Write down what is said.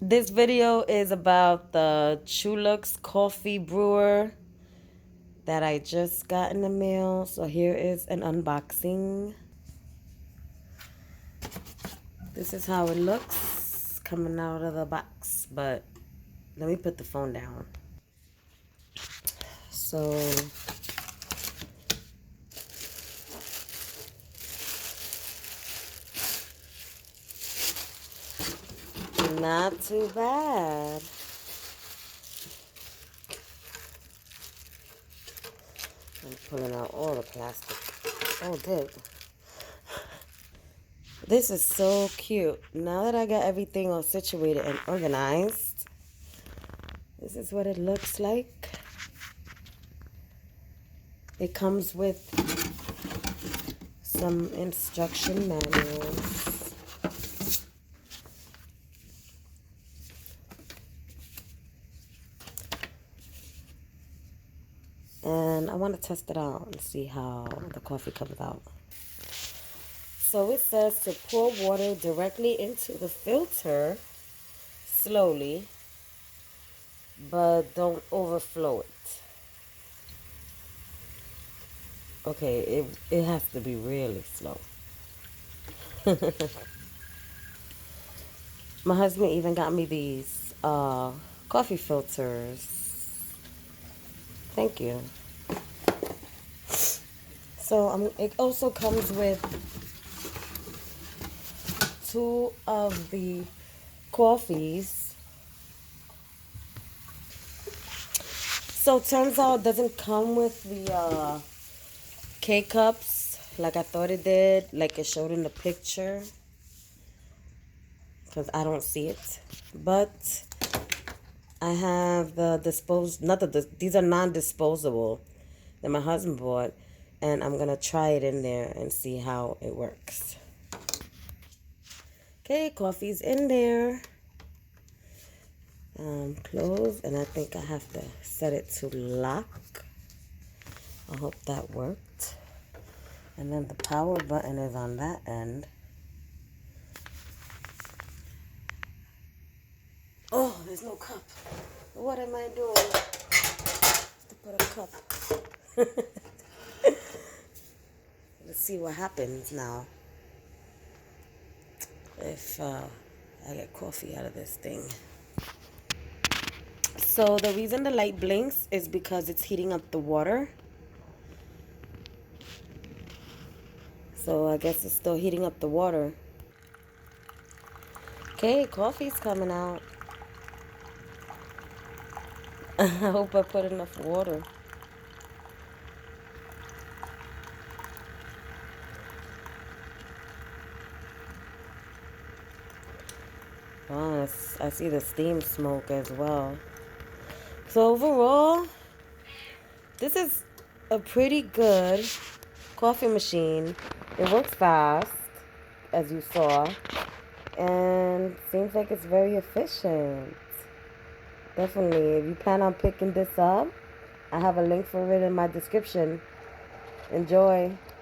This video is about the Chulux coffee brewer that I just got in the mail. So here is an unboxing. This is how it looks coming out of the box, but let me put the phone down. So not too bad. I'm pulling out all the plastic. Oh, good. This is so cute. Now that I got everything all situated and organized, this is what it looks like. It comes with some instruction manuals. And I want to test it out and see how the coffee comes out. So it says to pour water directly into the filter slowly, but don't overflow it. Okay, it has to be really slow. My husband even got me these coffee filters. Thank you. So it also comes with two of the coffees. So it turns out it doesn't come with the K-cups like I thought it did, like it showed in the picture, because I don't see it. But I have the these are non-disposable that my husband bought, and I'm gonna try it in there and see how it works. Okay, coffee's in there. Close, and I think I have to set it to lock. I hope that worked. And then the power button is on that end. Oh, there's no cup. What am I doing? Just to put a cup. Let's see what happens now if I get coffee out of this thing. So the reason the light blinks is because it's heating up the water. So I guess it's still heating up the water. Okay, coffee's coming out. I hope I put enough water. Oh, I see the steam smoke as well. So overall, this is a pretty good coffee machine. It works fast, as you saw, and seems like it's very efficient. Definitely, if you plan on picking this up, I have a link for it in my description. Enjoy.